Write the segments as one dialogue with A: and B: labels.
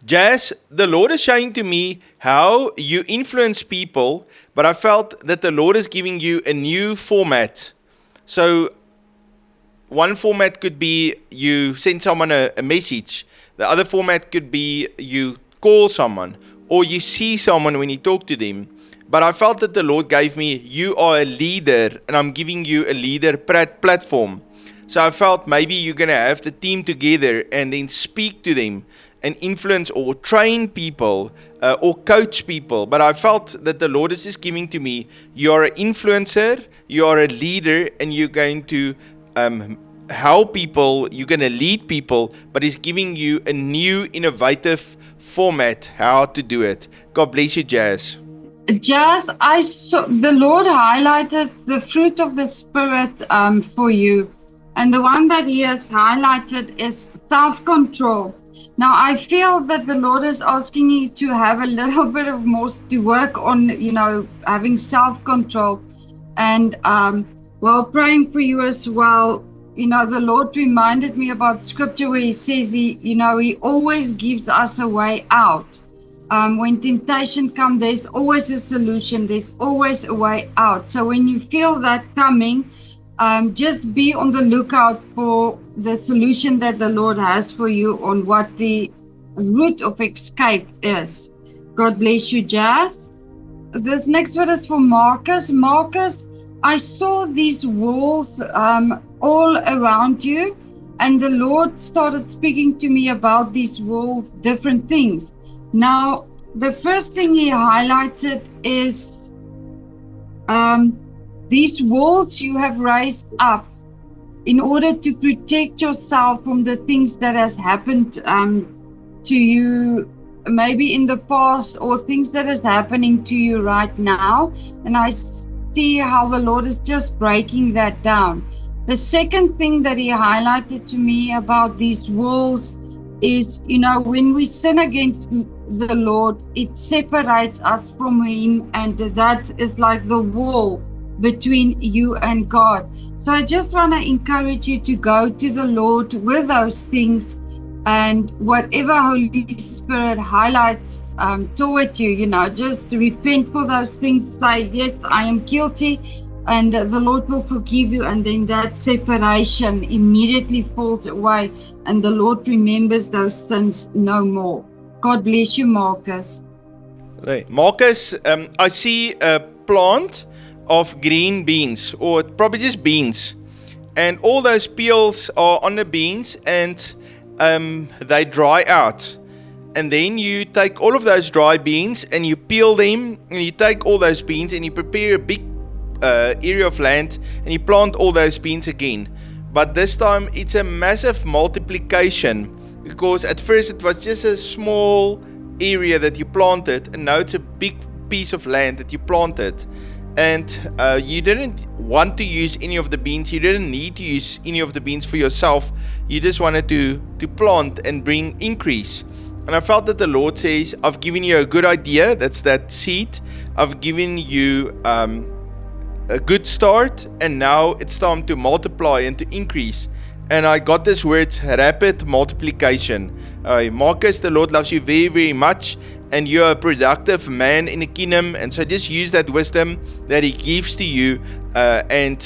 A: Jazz, the Lord is showing to me how you influence people, but I felt that the Lord is giving you a new format. So, one format could be you send someone a message, the other format could be you call someone, or you see someone when you talk to them. But I felt that the Lord gave me, you are a leader, and I'm giving you a leader platform. So I felt maybe you're going to have the team together and then speak to them and influence or train people or coach people. But I felt that the Lord is just giving to me, you're an influencer, you're a leader, and you're going to help people, you're going to lead people, but He's giving you a new innovative format how to do it. God bless you, Jazz.
B: Jazz, I saw the Lord highlighted the fruit of the Spirit for you. And the one that He has highlighted is self-control. Now, I feel that the Lord is asking you to have a little bit of more to work on, having self-control. And while praying for you as well, the Lord reminded me about scripture where He says He always gives us a way out. When temptation comes, there's always a solution. There's always a way out. So when you feel that coming, just be on the lookout for the solution that the Lord has for you on what the route of escape is. God bless you, Jazz. This next one is for Marcus. Marcus, I saw these walls all around you, and the Lord started speaking to me about these walls, different things. Now, the first thing He highlighted is these walls you have raised up in order to protect yourself from the things that has happened to you maybe in the past, or things that is happening to you right now. And I see how the Lord is just breaking that down. The second thing that He highlighted to me about these walls is, when we sin against the Lord, it separates us from Him, and that is like the wall between you and God. So I just want to encourage you to go to the Lord with those things, and whatever Holy Spirit highlights toward you, just repent for those things. Say, yes, I am guilty, and the Lord will forgive you, and then that separation immediately falls away, and the Lord remembers those sins no more. God bless you, Marcus.
A: Hey, Marcus, I see a plant of green beans, or probably just beans, and all those peels are on the beans, and they dry out. And then you take all of those dry beans and you peel them, and you take all those beans and you prepare a big area of land and you plant all those beans again. But this time it's a massive multiplication, because at first it was just a small area that you planted, and now it's a big piece of land that you planted. And you didn't want to use any of the beans, you didn't need to use any of the beans for yourself, you just wanted to plant and bring increase. And I felt that the Lord says, I've given you a good idea, that's that seed, I've given you a good start, and now it's time to multiply and to increase. And I got this word, rapid multiplication. Marcus, the Lord loves you very, very much, and you're a productive man in the kingdom, and so just use that wisdom that He gives to you, and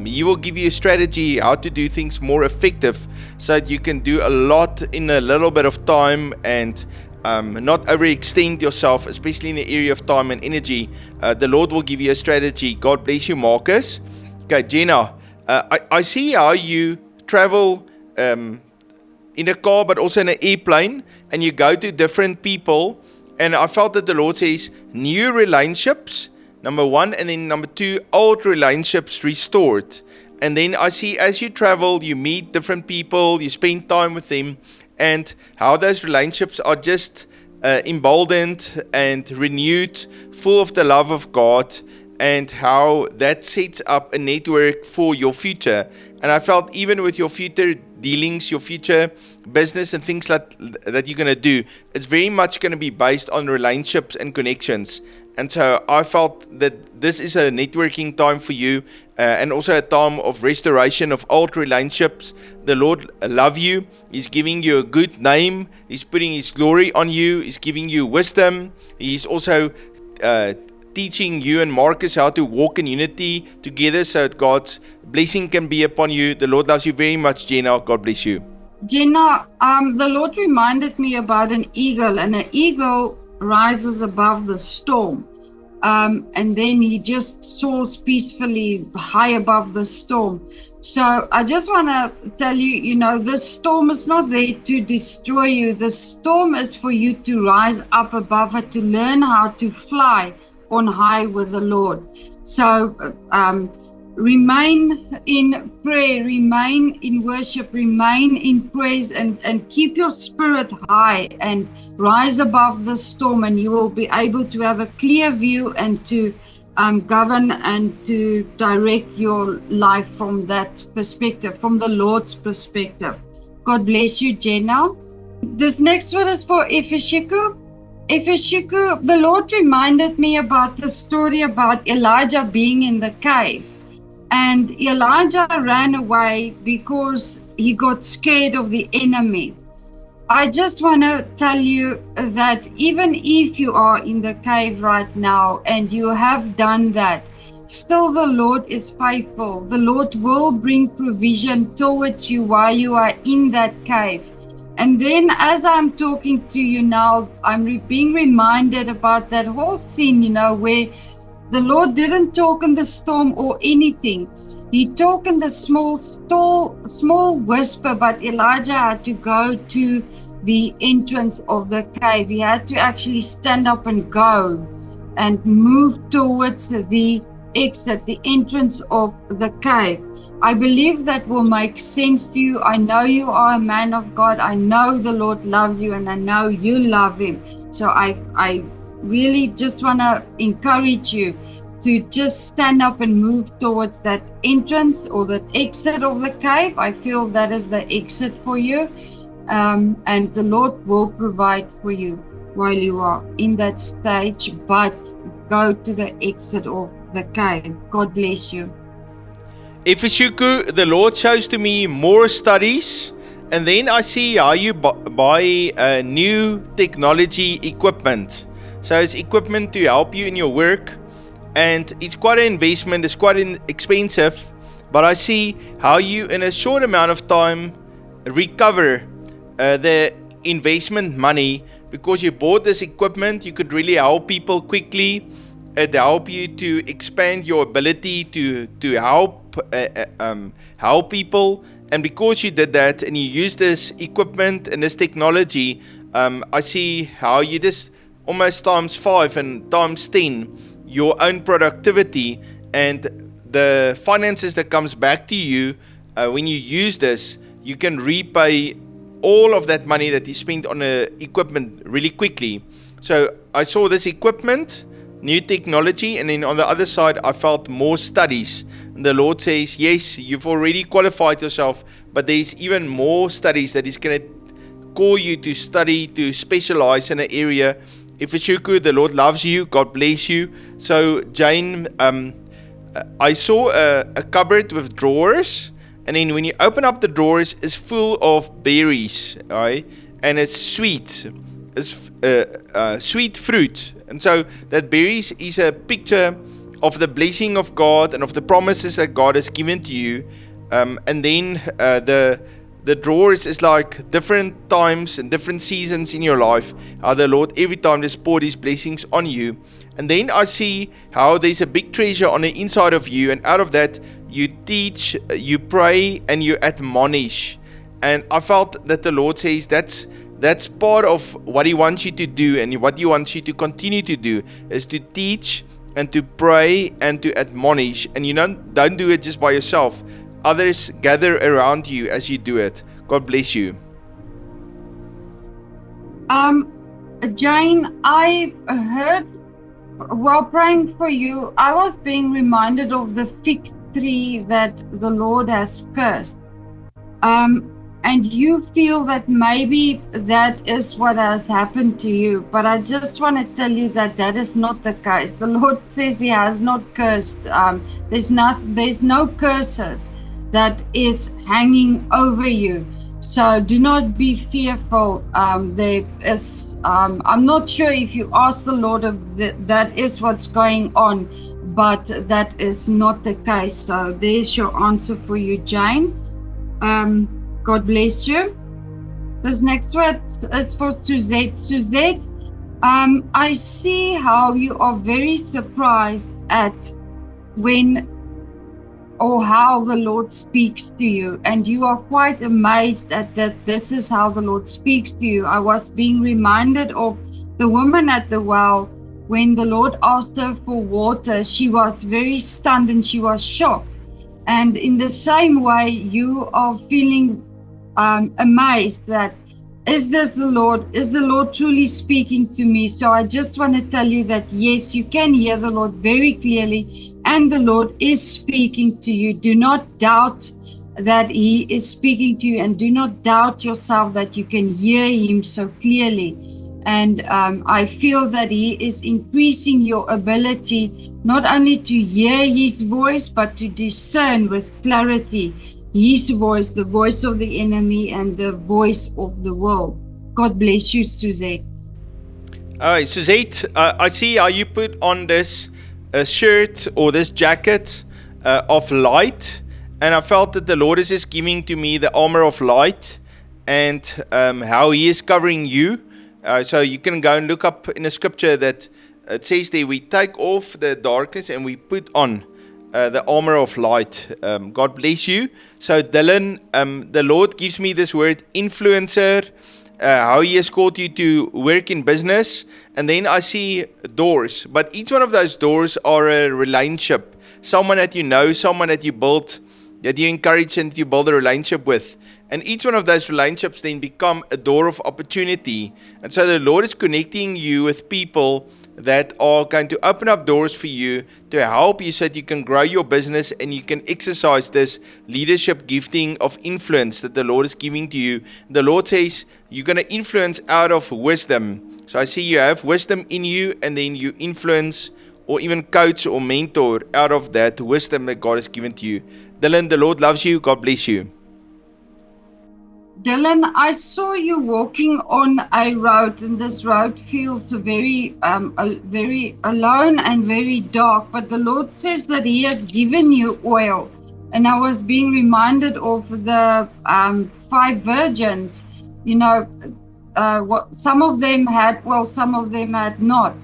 A: He will give you a strategy how to do things more effective, so that you can do a lot in a little bit of time, and not overextend yourself, especially in the area of time and energy. The Lord will give you a strategy. God bless you, Marcus. Okay, Jenna, I see how you travel in a car, but also in an airplane, and you go to different people. And I felt that the Lord says new relationships, number one, and then number two, old relationships restored. And then I see as you travel, you meet different people, you spend time with them, and how those relationships are just emboldened and renewed, full of the love of God, and how that sets up a network for your future. And I felt even with your future dealings, your future business and things that you're going to do, it's very much going to be based on relationships and connections. And so I felt that this is a networking time for you, and also a time of restoration of old relationships. The Lord loves you. He's giving you a good name. He's putting His glory on you. He's giving you wisdom. He's also teaching you and Marcus how to walk in unity together so that God's blessing can be upon you. The Lord loves you very much, Jenna. God bless you.
B: Jenna, the Lord reminded me about an eagle, and an eagle rises above the storm. And then he just soars peacefully high above the storm. So I just want to tell you, this storm is not there to destroy you. The storm is for you to rise up above it, to learn how to fly on high with the Lord. So remain in prayer, remain in worship, remain in praise, and keep your spirit high and rise above the storm, and you will be able to have a clear view and to govern and to direct your life from that perspective, from the Lord's perspective. God bless you, Jenna. This next one is for Ifeshiku. Ifeshiku, the Lord reminded me about the story about Elijah being in the cave. And Elijah ran away because he got scared of the enemy. I just want to tell you that even if you are in the cave right now and you have done that, still the Lord is faithful. The Lord will bring provision towards you while you are in that cave. And then as I'm talking to you now, I'm being reminded about that whole scene, where the Lord didn't talk in the storm or anything. He talked in the small whisper, but Elijah had to go to the entrance of the cave. He had to actually stand up and go and move towards the exit, the entrance of the cave. I believe that will make sense to you. I know you are a man of God. I know the Lord loves you, and I know you love Him. So I really just want to encourage you to just stand up and move towards that entrance or that exit of the cave. I feel that is the exit for you, and the Lord will provide for you while you are in that stage, but go to the exit of the cave. God bless you.
A: Ifeshiku, the Lord shows to me more studies, and then I see how you buy new technology equipment. So it's equipment to help you in your work, and it's quite an investment, it's quite expensive, but I see how you in a short amount of time recover the investment money, because you bought this equipment. You could really help people quickly. It help you to expand your ability to help people, and because you did that and you use this equipment and this technology, I see how you just almost times 5 and times 10 your own productivity and the finances that comes back to you when you use this. You can repay all of that money that you spent on the equipment really quickly. So I saw this equipment, new technology, and then on the other side I felt more studies. And the Lord says, yes, you've already qualified yourself, but there's even more studies that He's going to call you to study, to specialize in an area. Ifeshiku, the Lord loves you. God bless you. So Jane, I saw a cupboard with drawers, and then when you open up the drawers, it's full of berries, right? And it's sweet. It's sweet fruit. And so that berries is a picture of the blessing of God and of the promises that God has given to you. And then the drawers is like different times and different seasons in your life, how the Lord every time just poured His blessings on you. And then I see how there's a big treasure on the inside of you, and out of that you teach, you pray, and you admonish. And I felt that the Lord says that's part of what He wants you to do, and what He wants you to continue to do is to teach and to pray and to admonish. And you don't do it just by yourself. Others gather around you as you do it. God bless you.
B: Jane, I heard while praying for you, I was being reminded of the fig tree that the Lord has cursed. and you feel that maybe that is what has happened to you. But I just want to tell you that that is not the case. The Lord says He has not cursed. There's no curses that is hanging over you. So do not be fearful. There is. I'm not sure if you ask the Lord if that is what's going on, but that is not the case. So there's your answer for you, Jane. God bless you. This next word is for Suzette. Suzette, I see how you are very surprised at when or how the Lord speaks to you, and you are quite amazed at that this is how the Lord speaks to you. I was being reminded of the woman at the well. When the Lord asked her for water, she was very stunned and she was shocked. And in the same way, you are feeling amazed that is the Lord truly speaking to me? So I just want to tell you that yes, you can hear the Lord very clearly, and the Lord is speaking to you. Do not doubt that He is speaking to you, and do not doubt yourself that you can hear Him so clearly. And I feel that He is increasing your ability not only to hear His voice, but to discern with clarity His voice, the voice of the enemy, and the voice of the world. God bless you, Suzette.
A: All right, Suzette, I see how you put on this shirt or this jacket of light, and I felt that the Lord is just giving to me the armor of light, and how He is covering you. So you can go and look up in the scripture that it says there, we take off the darkness and we put on the armor of light. God bless you. So Dylan, the Lord gives me this word influencer, how He has called you to work in business. And then I see doors, but each one of those doors are a relationship. Someone that you know, someone that you build, that you encourage and you build a relationship with. And each one of those relationships then become a door of opportunity. And so the Lord is connecting you with people that are going to open up doors for you to help you so that you can grow your business and you can exercise this leadership gifting of influence that the Lord is giving to you. The Lord says you're going to influence out of wisdom. So I see you have wisdom in you, and then you influence or even coach or mentor out of that wisdom that God has given to you. Dylan, the Lord loves you. God bless you.
B: Dylan, I saw you walking on a road, and this road feels very alone and very dark. But the Lord says that He has given you oil, and I was being reminded of the 5 virgins. You know, what some of them had, well, some of them had not.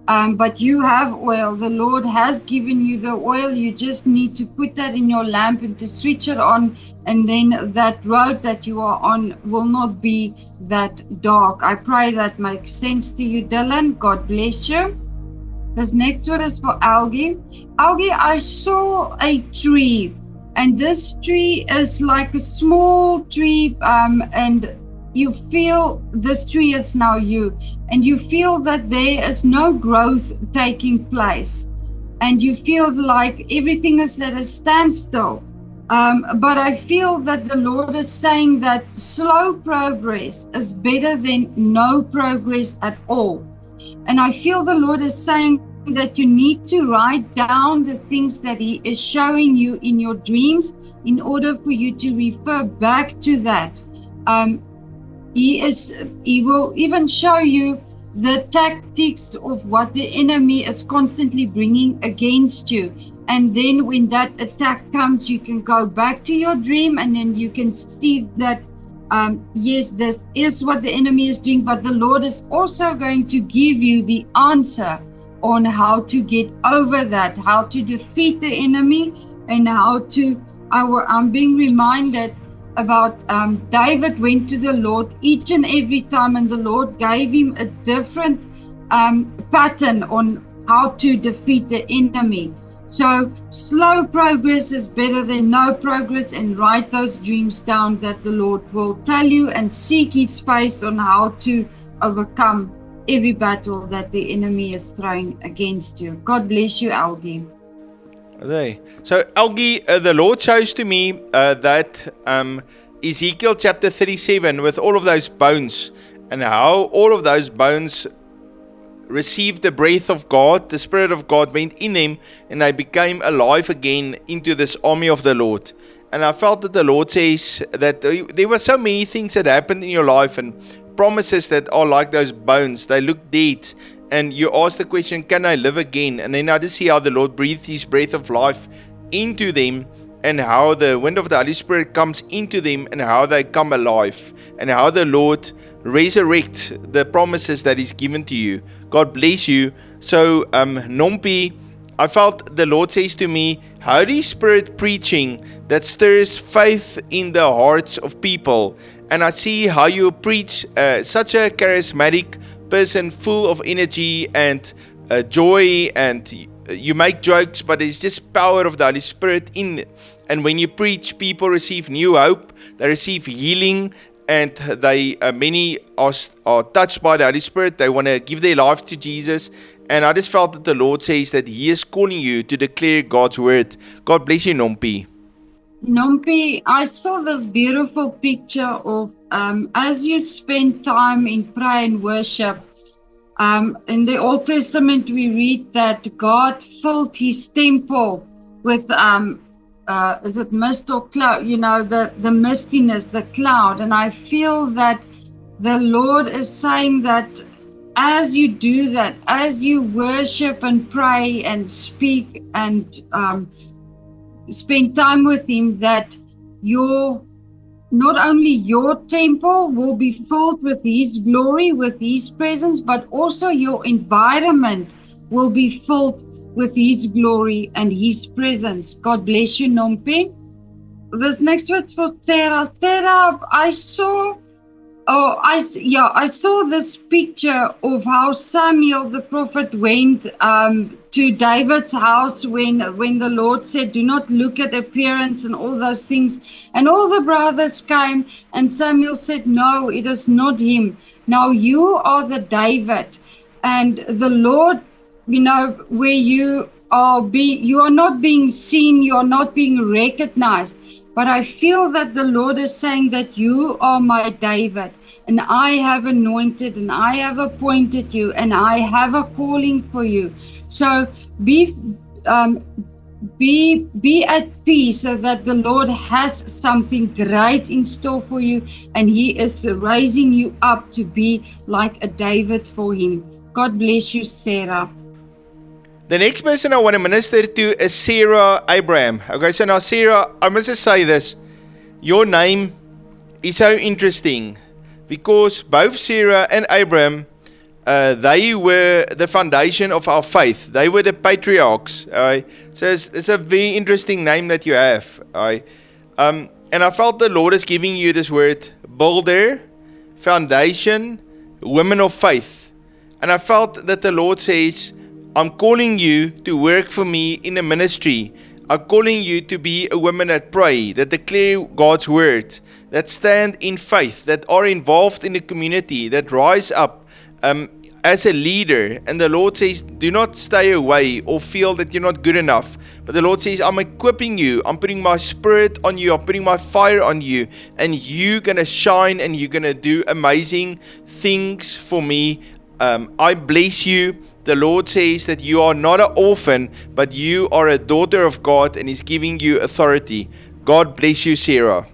B: But you have oil. The Lord has given you the oil. You just need to put that in your lamp and to switch it on, and then that road that you are on will not be that dark. I pray that makes sense to you, Dylan. God bless you. This next one is for Algie. Algie, I saw a tree, and this tree is like a small tree, and you feel this tree is now you, and you feel that there is no growth taking place, and you feel like everything is at a standstill. But I feel that the Lord is saying that slow progress is better than no progress at all. And I feel the Lord is saying that you need to write down the things that He is showing you in your dreams in order for you to refer back to that. He will even show you the tactics of what the enemy is constantly bringing against you. And then when that attack comes, you can go back to your dream, and then you can see that, yes, this is what the enemy is doing, but the Lord is also going to give you the answer on how to get over that, how to defeat the enemy, and how to, I'm being reminded about David went to the Lord each and every time, and the Lord gave him a different pattern on how to defeat the enemy. So slow progress is better than no progress, and write those dreams down that the Lord will tell you, and seek His face on how to overcome every battle that the enemy is throwing against you. God bless you, Algie.
A: Okay. So Algie, the Lord shows to me that Ezekiel chapter 37 with all of those bones, and how all of those bones received the breath of God, the Spirit of God went in them, and they became alive again into this army of the Lord. And I felt that the Lord says that there were so many things that happened in your life, and promises that are like those bones. They look dead, and you ask the question, can I live again? And then I just see how the Lord breathed His breath of life into them, and how the wind of the Holy Spirit comes into them, and how they come alive, and how the Lord resurrect the promises that He's given to you. God bless you. So Nompi, I felt the Lord says to me, Holy Spirit preaching that stirs faith in the hearts of people. And I see how you preach, such a charismatic person, full of energy and joy, and you make jokes, but it's just power of the Holy Spirit in it. And when you preach, people receive new hope, they receive healing, and they many are touched by the Holy Spirit. They want to give their life to Jesus. And I just felt that the Lord says that He is calling you to declare God's word. God bless you, Nompi.
B: Nompi, I saw this beautiful picture of as you spend time in prayer and worship. In the Old Testament, we read that God filled His temple with is it mist or cloud? You know, the mistiness, the cloud. And I feel that the Lord is saying that as you do that, as you worship and pray and speak and spend time with Him, that not only your temple will be filled with His glory, with His presence, but also your environment will be filled with His glory and His presence. God bless you, Nompi. This next word's for Sarah. Sarah, I saw this picture of how Samuel the prophet went to David's house when the Lord said, do not look at appearance and all those things. And all the brothers came, and Samuel said, no, it is not him. Now you are the David. And the Lord, where you are not being seen, you are not being recognized. But I feel that the Lord is saying that you are my David, and I have anointed and I have appointed you, and I have a calling for you. So be at peace, so that the Lord has something great in store for you, and He is raising you up to be like a David for Him. God bless you, Sarah.
A: The next person I want to minister to is Sarah Abraham. Okay, so now Sarah, I must just say this. Your name is so interesting because both Sarah and Abraham, they were the foundation of our faith. They were the patriarchs. So it's a very interesting name that you have. And I felt the Lord is giving you this word, builder, foundation, women of faith. And I felt that the Lord says, I'm calling you to work for me in a ministry. I'm calling you to be a woman that pray, that declare God's word, that stand in faith, that are involved in the community, that rise up as a leader. And the Lord says, do not stay away or feel that you're not good enough. But the Lord says, I'm equipping you. I'm putting my spirit on you. I'm putting my fire on you. And you're going to shine, and you're going to do amazing things for me. I bless you. The Lord says that you are not an orphan, but you are a daughter of God, and He's giving you authority. God bless you, Sarah.